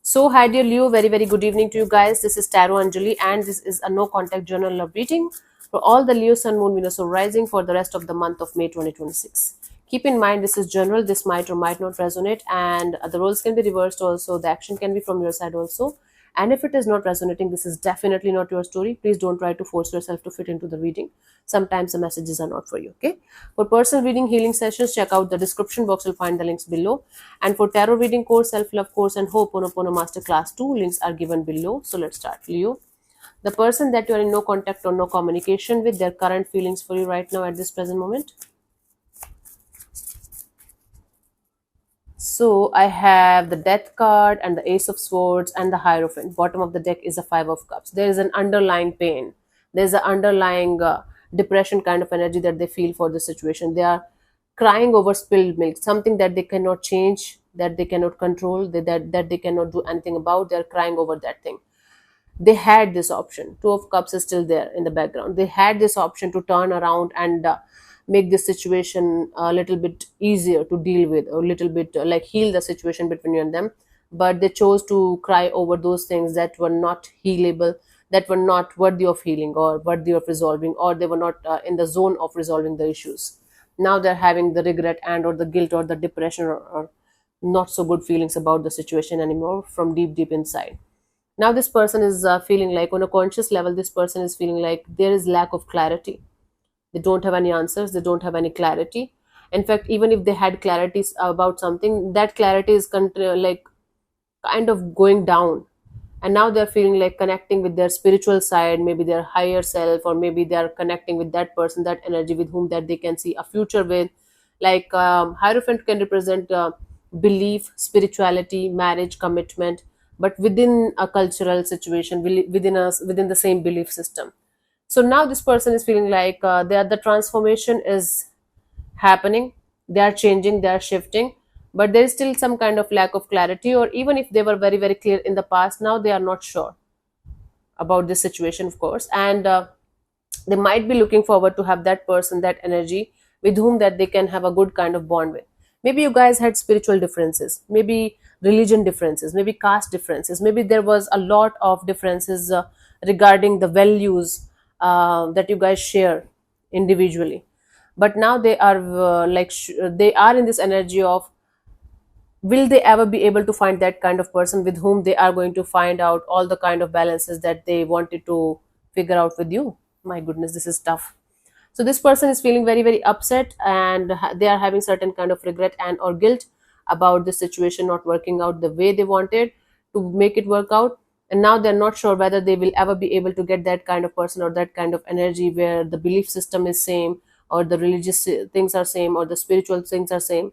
So, hi dear Leo, very good evening to you guys. This is Tarot Anjali, and this is a no contact journal love reading for all the Leo, Sun, Moon, Venus, or Rising for the rest of the month of May 2026. Keep in mind, this is general, this might or might not resonate, and the roles can be reversed also, the action can be from your side also. And if it is not resonating, this is definitely not your story. Please don't try to force yourself to fit into the reading. Sometimes the messages are not for you, okay? For personal reading healing sessions, check out the description box. You'll find the links below. And for tarot reading course, self-love course, and Ho'oponopono Master Class 2, links are given below. So let's start. Leo, the person that you are in no contact or no communication with, their current feelings for you right now at this present moment. So I have the Death card and the Ace of Swords and the Hierophant. Bottom of the deck is the Five of Cups. There is an underlying pain. There's an underlying depression kind of energy that they feel for the situation. They are crying over spilled milk, something that they cannot change, that they cannot control, that they cannot do anything about. They're crying over that thing. They had this option. Two of Cups is still there in the background. They had this option to turn around and make this situation a little bit easier to deal with, or a little bit like heal the situation between you and them, but they chose to cry over those things that were not healable, that were not worthy of healing or worthy of resolving, or they were not in the zone of resolving the issues. Now they're having the regret and or the guilt or the depression, or not so good feelings about the situation anymore from deep inside. Now this person is feeling like, on a conscious level, this person is feeling like there is lack of clarity. They don't have any answers, they don't have any clarity. In fact, even if they had clarity about something, that clarity is like kind of going down. And now they're feeling like connecting with their spiritual side, maybe their higher self, or maybe they're connecting with that person, that energy with whom that they can see a future with. Like Hierophant can represent belief, spirituality, marriage, commitment, but within a cultural situation, within the same belief system. So now this person is feeling like the transformation is happening. They are changing, they are shifting, but there is still some kind of lack of clarity, or even if they were very clear in the past, now they are not sure about this situation, of course. And they might be looking forward to have that person, that energy, with whom that they can have a good kind of bond with. Maybe you guys had spiritual differences, maybe religion differences, maybe caste differences, maybe there was a lot of differences regarding the values that you guys share individually. But now they are they are in this energy of, will they ever be able to find that kind of person with whom they are going to find out all the kind of balances that they wanted to figure out with you. My goodness, this is tough. So this person is feeling very upset, and they are having certain kind of regret and or guilt about the situation not working out the way they wanted to make it work out. And now they're not sure whether they will ever be able to get that kind of person or that kind of energy where the belief system is same, or the religious things are same, or the spiritual things are same.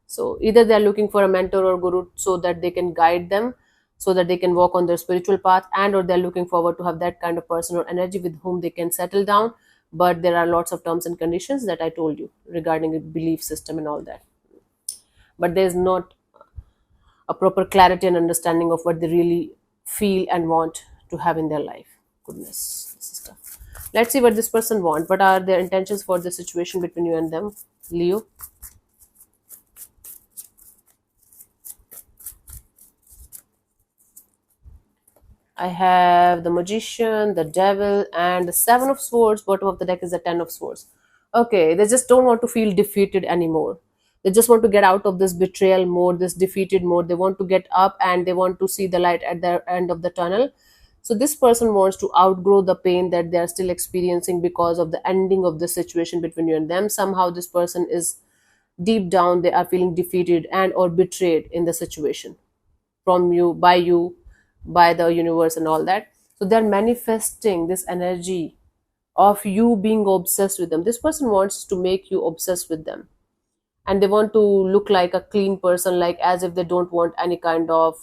So either they are looking for a mentor or guru so that they can guide them, so that they can walk on their spiritual path, and or they're looking forward to have that kind of person or energy with whom they can settle down. But there are lots of terms and conditions that I told you regarding the belief system and all that. But there's not a proper clarity and understanding of what they really feel and want to have in their life. Goodness, this is tough. Let's see what this person want. What are their intentions for the situation between you and them, Leo? I have the Magician, the Devil, and the Seven of Swords. Bottom of the deck is the Ten of Swords. Okay, they just don't want to feel defeated anymore. They just want to get out of this betrayal mode, this defeated mode. They want to get up and they want to see the light at the end of the tunnel. So this person wants to outgrow the pain that they are still experiencing because of the ending of the situation between you and them. Somehow this person is deep down, they are feeling defeated and or betrayed in the situation from you, by the universe and all that. So they're manifesting this energy of you being obsessed with them. This person wants to make you obsessed with them, and they want to look like a clean person, like as if they don't want any kind of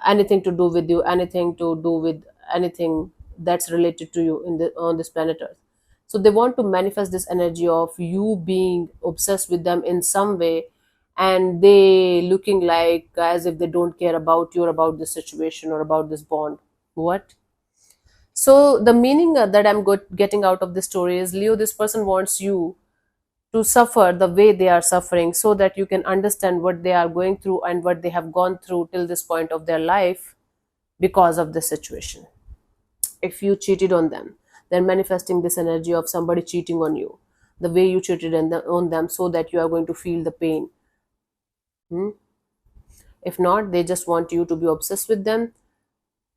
anything to do with you, anything to do with anything that's related to you in the on this planet Earth. So they want to manifest this energy of you being obsessed with them in some way, and they looking like as if they don't care about you or about this situation or about this bond. What? So the meaning that I'm getting out of this story is, Leo, this person wants you to suffer the way they are suffering, so that you can understand what they are going through and what they have gone through till this point of their life because of this situation. If you cheated on them, they're manifesting this energy of somebody cheating on you, the way you cheated on them, so that you are going to feel the pain. Hmm? If not, they just want you to be obsessed with them,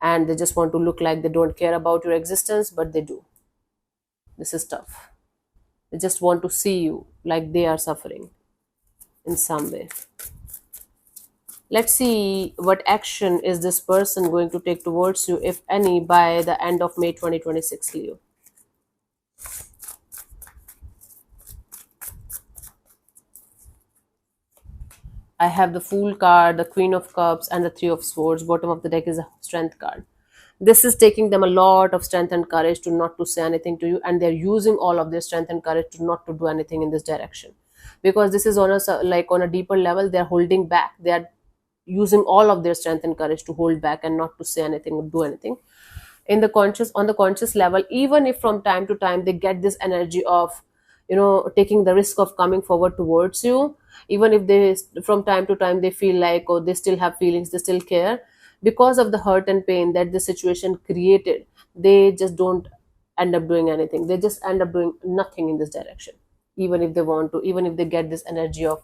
and they just want to look like they don't care about your existence, but they do. This is tough. They just want to see you like they are suffering in some way. Let's see what action is this person going to take towards you, if any, by the end of May 2026, Leo. I have the Fool card, the Queen of Cups, and the Three of Swords. Bottom of the deck is a Strength card. This is taking them a lot of strength and courage to not to say anything to you, and they're using all of their strength and courage to not to do anything in this direction, because this is on a like on a deeper level. They're holding back. They are using all of their strength and courage to hold back and not to say anything or do anything in the conscious, on the conscious level. Even if from time to time they get this energy of, taking the risk of coming forward towards you, even if they from time to time they feel like, oh, they still have feelings, they still care, because of the hurt and pain that the situation created, they just don't end up doing anything. They just end up doing nothing in this direction, even if they want to, even if they get this energy of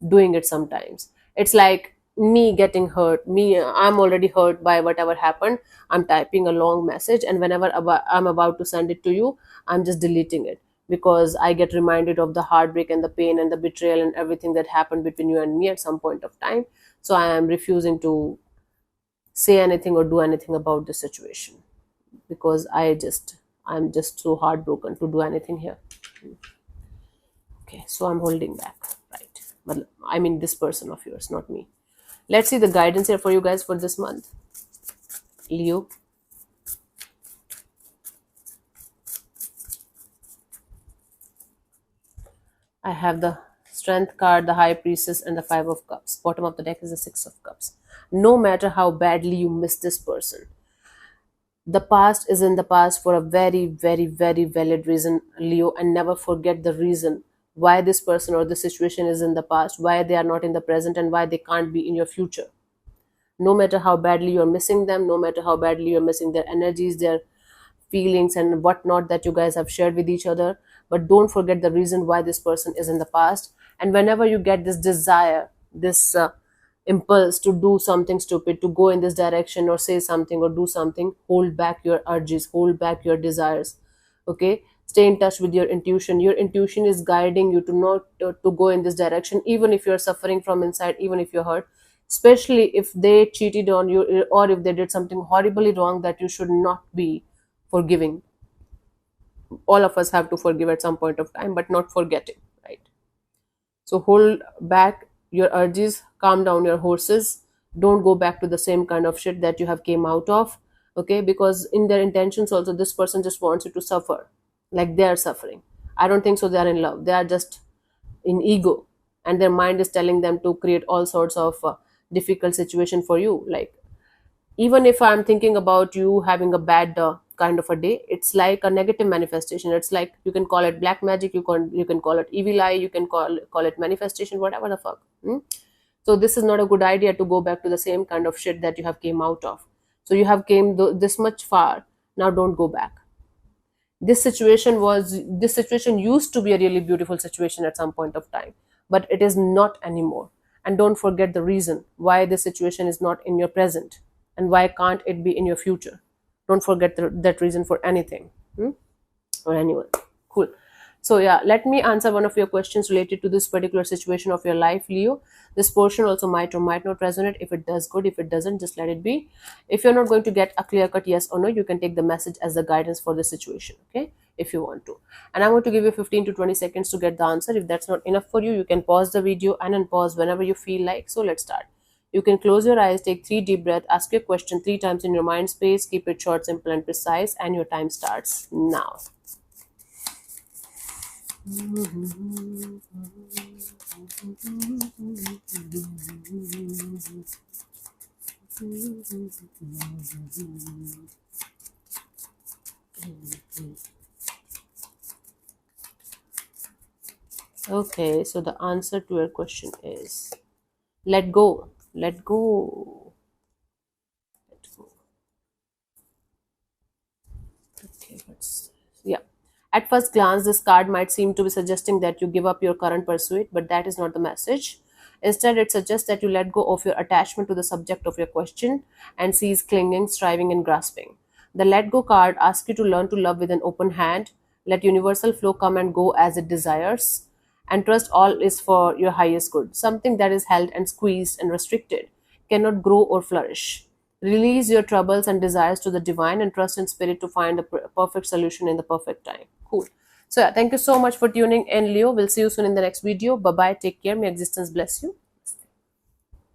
doing it. Sometimes it's like me getting hurt, I'm already hurt by whatever happened. I'm typing a long message, and whenever I'm about to send it to you, I'm just deleting it, because I get reminded of the heartbreak and the pain and the betrayal and everything that happened between you and me at some point of time. So I am refusing to say anything or do anything about the situation, because I'm just so heartbroken to do anything here. Okay, so I'm holding back, right? But I mean, this person of yours, not me. Let's see the guidance here for you guys for this month, Leo. I have the Strength card, the High Priestess, and the Five of Cups. Bottom of the deck is the Six of Cups. No matter how badly you miss this person, the past is in the past for a very, very, very valid reason, Leo, and never forget the reason why this person or the situation is in the past, why they are not in the present, and why they can't be in your future. No matter how badly you're missing them, no matter how badly you're missing their energies, their feelings, and whatnot that you guys have shared with each other, but don't forget the reason why this person is in the past. And whenever you get this desire, this impulse to do something stupid, to go in this direction or say something or do something, hold back your urges, hold back your desires. Okay, stay in touch with your intuition. Your intuition is guiding you to not to go in this direction, even if you're suffering from inside, even if you're hurt, especially if they cheated on you, or if they did something horribly wrong that you should not be forgiving. All of us have to forgive at some point of time, but not forgetting, right? So hold back your urges, calm down your horses. Don't go back to the same kind of shit that you have came out of. Okay, because in their intentions also, this person just wants you to suffer like they are suffering. I don't think so they are in love. They are just in ego, and their mind is telling them to create all sorts of difficult situation for you. Like, even if I'm thinking about you having a bad kind of a day, it's like a negative manifestation. It's like, you can call it black magic, you can call it evil eye, you can call it manifestation, whatever the fuck. So this is not a good idea to go back to the same kind of shit that you have came out of. So you have came this much far. Now don't go back. This situation used to be a really beautiful situation at some point of time, but it is not anymore. And don't forget the reason why this situation is not in your present, and why can't it be in your future. Don't forget that reason for anything. Or anyone. Cool. So yeah, let me answer one of your questions related to this particular situation of your life, Leo. This portion also might or might not resonate. If it does, good. If it doesn't, just let it be. If you're not going to get a clear cut yes or no, you can take the message as the guidance for the situation, okay, if you want to. And I'm going to give you 15 to 20 seconds to get the answer. If that's not enough for you, you can pause the video and unpause whenever you feel like. So let's start. You can close your eyes, take 3 deep breaths, ask your question 3 times in your mind space, keep it short, simple, and precise, and your time starts now. Okay, so the answer to your question is let go. Let go. Let go. Okay, yeah. At first glance, this card might seem to be suggesting that you give up your current pursuit, but that is not the message. Instead, it suggests that you let go of your attachment to the subject of your question and cease clinging, striving, and grasping. The let go card asks you to learn to love with an open hand, let universal flow come and go as it desires, and trust all is for your highest good. Something that is held and squeezed and restricted cannot grow or flourish. Release your troubles and desires to the divine and trust in spirit to find a perfect solution in the perfect time. Cool. So, yeah, thank you so much for tuning in, Leo. We'll see you soon in the next video. Bye bye. Take care. May existence bless you.